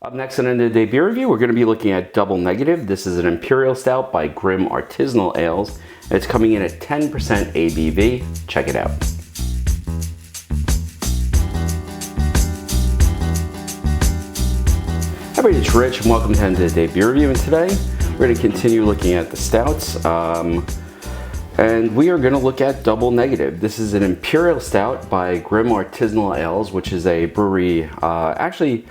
Up next on the day beer review, we're going to be looking at Double Negative. This is an Imperial Stout by Grimm Artisanal Ales. It's coming in at 10% ABV. Check it out. Hi everybody, it's Rich and welcome to End of the Day Beer Review. And today we're going to continue looking at the stouts. And we are going to look at Double Negative. This is an Imperial Stout by Grimm Artisanal Ales, which is a brewery actually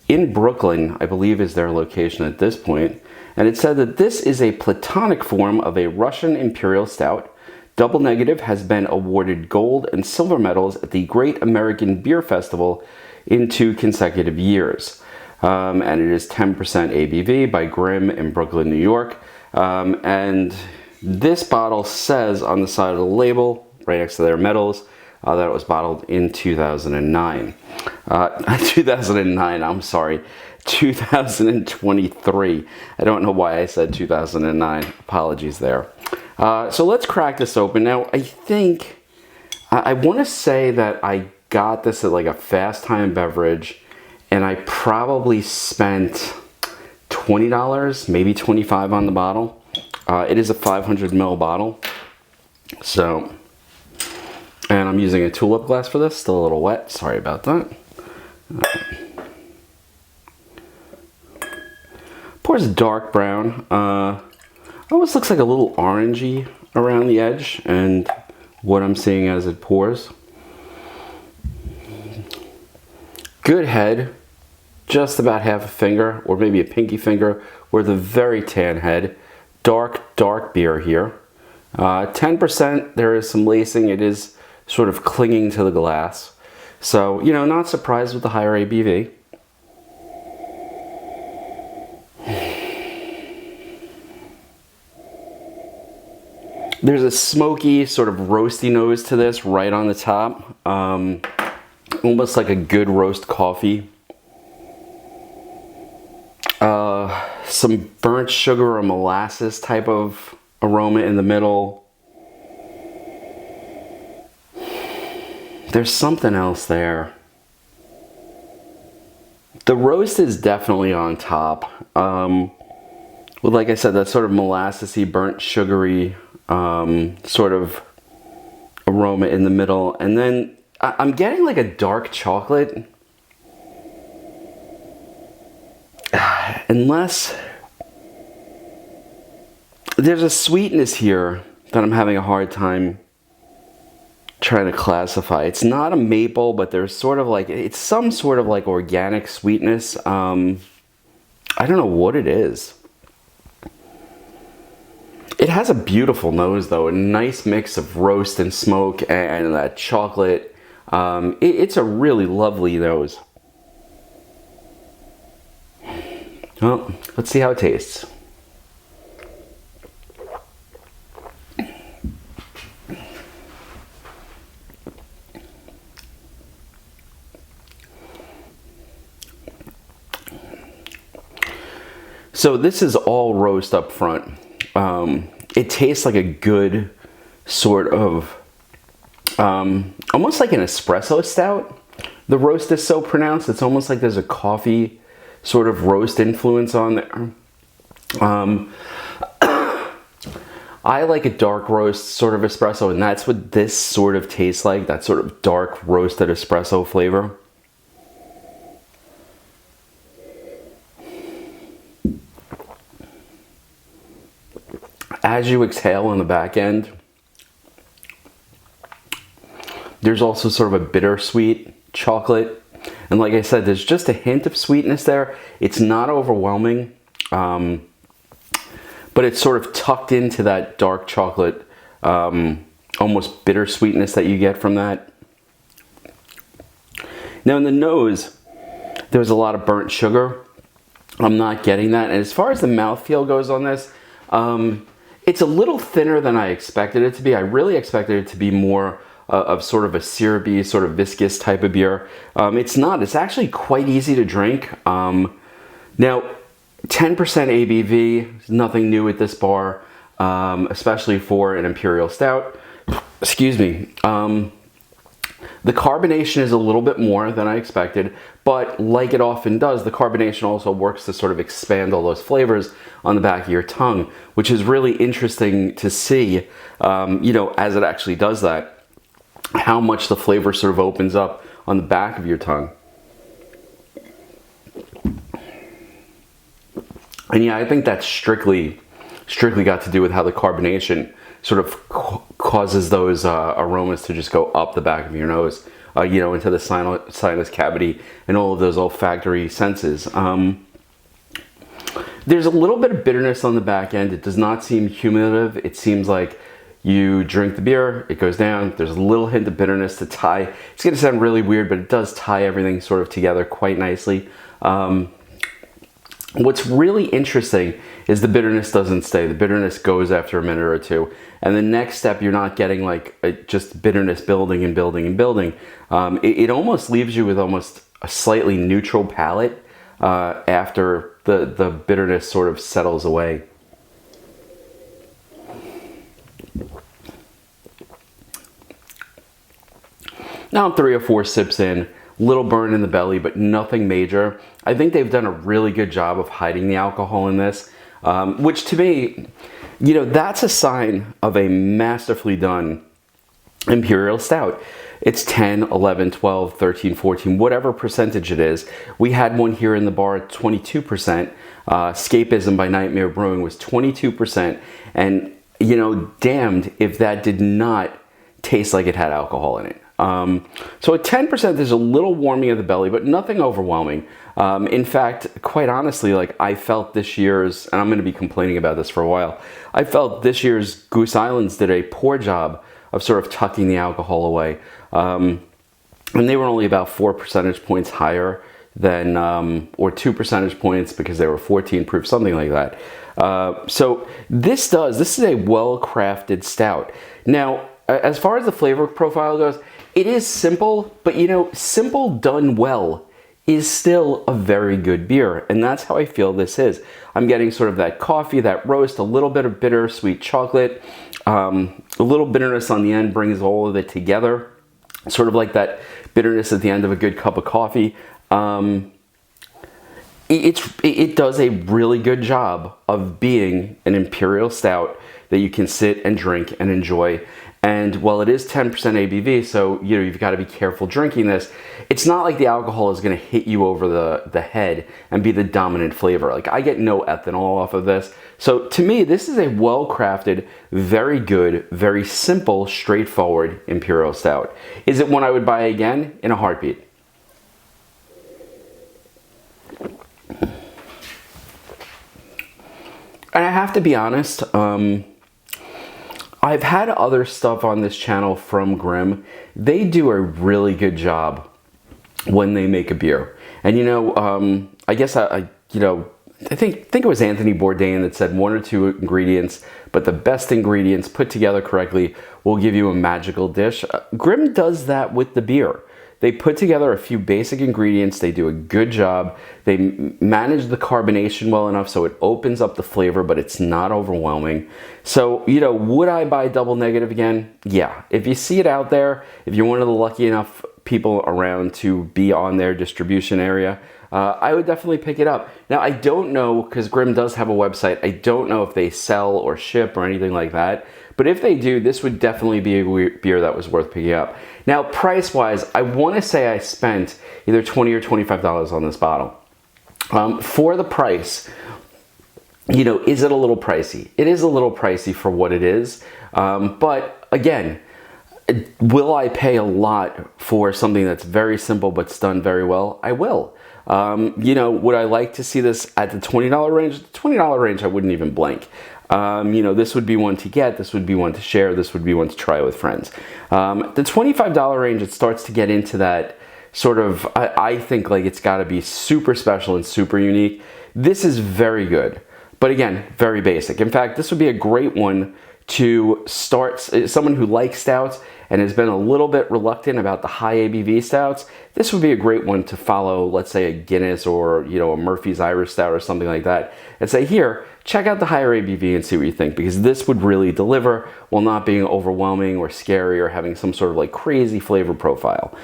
in Brooklyn, I believe is their location at this point. And it said that this is a platonic form of a Russian Imperial Stout. Double Negative has been awarded gold and silver medals at the Great American Beer Festival in 2 consecutive years. And it is 10% ABV by Grimm in Brooklyn, New York. And this bottle says on the side of the label, right next to their medals, that it was bottled in 2009. 2009, I'm sorry, 2023. I don't know why I said 2009. Apologies there. So let's crack this open. Now, I think, I want to say that I got this at like a fast time beverage, and I probably spent $20, maybe $25 on the bottle. It is a 500 ml bottle. So, and I'm using a tulip glass for this, still a little wet, sorry about that. Pours dark brown. Almost looks like a little orangey around the edge, and what I'm seeing as it pours. Good head, just about half a finger, or maybe a pinky finger, with a very tan head. Dark beer here. 10%, there is some lacing. It is sort of clinging to the glass. So, you know, not surprised with the higher ABV. There's a smoky, sort of roasty nose to this right on the top. Almost like a good roast coffee. Some burnt sugar or molasses type of aroma in the middle. There's something else there. The roast is definitely on top. With, like I said, that sort of molassesy, burnt sugary sort of aroma in the middle. And then I'm getting like a dark chocolate. Unless there's a sweetness here that I'm having a hard time trying to classify. It's not a maple, but there's sort of like, it's some sort of like organic sweetness. I don't know what it is. It has a beautiful nose though, a nice mix of roast and smoke and that chocolate. It's a really lovely nose. Well, let's see how it tastes. So this is all roast up front. It tastes like a good sort of, almost like an espresso stout. The roast is so pronounced, it's almost like there's a coffee sort of roast influence on there. I like a dark roast sort of espresso, and that's what this sort of tastes like, that sort of dark roasted espresso flavor. As you exhale on the back end, there's also sort of a bittersweet chocolate. And like I said, there's just a hint of sweetness there. It's not overwhelming, but it's sort of tucked into that dark chocolate, almost bittersweetness that you get from that. Now in the nose, there's a lot of burnt sugar. I'm not getting that. And as far as the mouthfeel goes on this, it's a little thinner than I expected it to be. I really expected it to be more of sort of a syrupy, sort of viscous type of beer. It's not. It's actually quite easy to drink. Now, 10% ABV, nothing new at this bar, especially for an Imperial Stout. Excuse me. The carbonation is a little bit more than I expected, but like it often does, the carbonation also works to sort of expand all those flavors on the back of your tongue, which is really interesting to see, you know, as it actually does that, how much the flavor sort of opens up on the back of your tongue. And yeah, I think that's strictly got to do with how the carbonation sort of causes those aromas to just go up the back of your nose, you know, into the sinus cavity and all of those olfactory senses. There's a little bit of bitterness on the back end. It does not seem cumulative. It seems like you drink the beer, it goes down, there's a little hint of bitterness to tie. It's gonna sound really weird, but it does tie everything sort of together quite nicely. What's really interesting is the bitterness doesn't stay. The bitterness goes after a minute or two. And the next step, you're not getting like just bitterness building and building and building. It almost leaves you with almost a slightly neutral palate after the bitterness sort of settles away. Now I'm 3 or 4 sips in, little burn in the belly, but nothing major. I think they've done a really good job of hiding the alcohol in this, which to me, you know, that's a sign of a masterfully done Imperial Stout. It's 10, 11, 12, 13, 14, whatever percentage it is. We had one here in the bar at 22%. Escapism by Nightmare Brewing was 22%. And, you know, damned if that did not taste like it had alcohol in it. So at 10%, there's a little warming of the belly, but nothing overwhelming. In fact, quite honestly, like I felt this year's, and I'm going to be complaining about this for a while, I felt this year's Goose Islands did a poor job of sort of tucking the alcohol away. And they were only about 4 percentage points higher than, or 2 percentage points because they were 14 proof, something like that. So this is a well-crafted stout. Now, as far as the flavor profile goes, it is simple, but you know, simple done well is still a very good beer. And that's how I feel this is. I'm getting sort of that coffee, that roast, a little bit of bitter, sweet chocolate, a little bitterness on the end brings all of it together. Sort of like that bitterness at the end of a good cup of coffee. It does a really good job of being an Imperial Stout that you can sit and drink and enjoy. And while it is 10% ABV, so you know you've got to be careful drinking this, it's not like the alcohol is going to hit you over the head and be the dominant flavor. Like I get no ethanol off of this. So to me, this is a well-crafted, very good, very simple, straightforward Imperial Stout. Is it one I would buy again? In a heartbeat. And I have to be honest, I've had other stuff on this channel from Grimm. They do a really good job when they make a beer. And you know, I guess I think it was Anthony Bourdain that said 1 or 2 ingredients, but the best ingredients put together correctly will give you a magical dish. Grimm does that with the beer. They put together a few basic ingredients. They do a good job. They manage the carbonation well enough so it opens up the flavor, but it's not overwhelming. So, you know, would I buy Double Negative again? Yeah. If you see it out there, if you're one of the lucky enough people around to be on their distribution area, I would definitely pick it up. Now, I don't know, because Grimm does have a website, I don't know if they sell or ship or anything like that. But if they do, this would definitely be a beer that was worth picking up. Now, price-wise, I want to say I spent either $20 or $25 on this bottle. For the price, you know, is it a little pricey? It is a little pricey for what it is. But again, will I pay a lot for something that's very simple but's done very well? I will. You know, would I like to see this at the $20 range? The $20 range, I wouldn't even blink. You know, this would be one to get, this would be one to share, this would be one to try with friends. The $25 range, it starts to get into that sort of, I think like it's got to be super special and super unique. This is very good, but again, very basic. In fact, this would be a great one to start, someone who likes stouts and has been a little bit reluctant about the high ABV stouts, this would be a great one to follow, let's say a Guinness or, you know, a Murphy's Irish Stout or something like that, and say, here, check out the higher ABV and see what you think, because this would really deliver while not being overwhelming or scary or having some sort of like crazy flavor profile.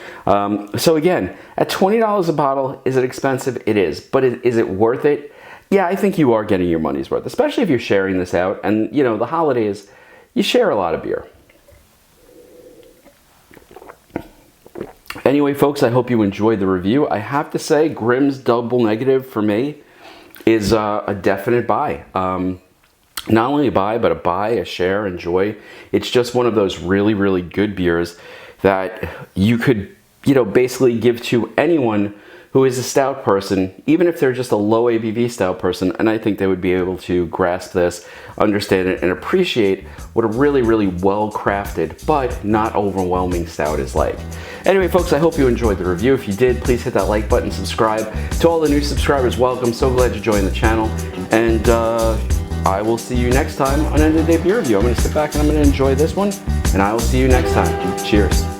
So again, at $20 a bottle, is it expensive? It is, but is it worth it? Yeah, I think you are getting your money's worth, especially if you're sharing this out. And you know, the holidays, you share a lot of beer. Anyway, folks, I hope you enjoyed the review. I have to say, Grimm's Double Negative for me is a definite buy. Not only a buy, but a buy, a share, enjoy. It's just one of those really, really good beers that you could, you know, basically give to anyone who is a stout person, even if they're just a low ABV stout person, and I think they would be able to grasp this, understand it, and appreciate what a really, really well-crafted, but not overwhelming stout is like. Anyway, folks, I hope you enjoyed the review. If you did, please hit that like button, subscribe. To all the new subscribers, welcome. So glad you joined the channel. And I will see you next time on End of the Day Beer Review. I'm going to sit back and I'm going to enjoy this one, and I will see you next time. Cheers.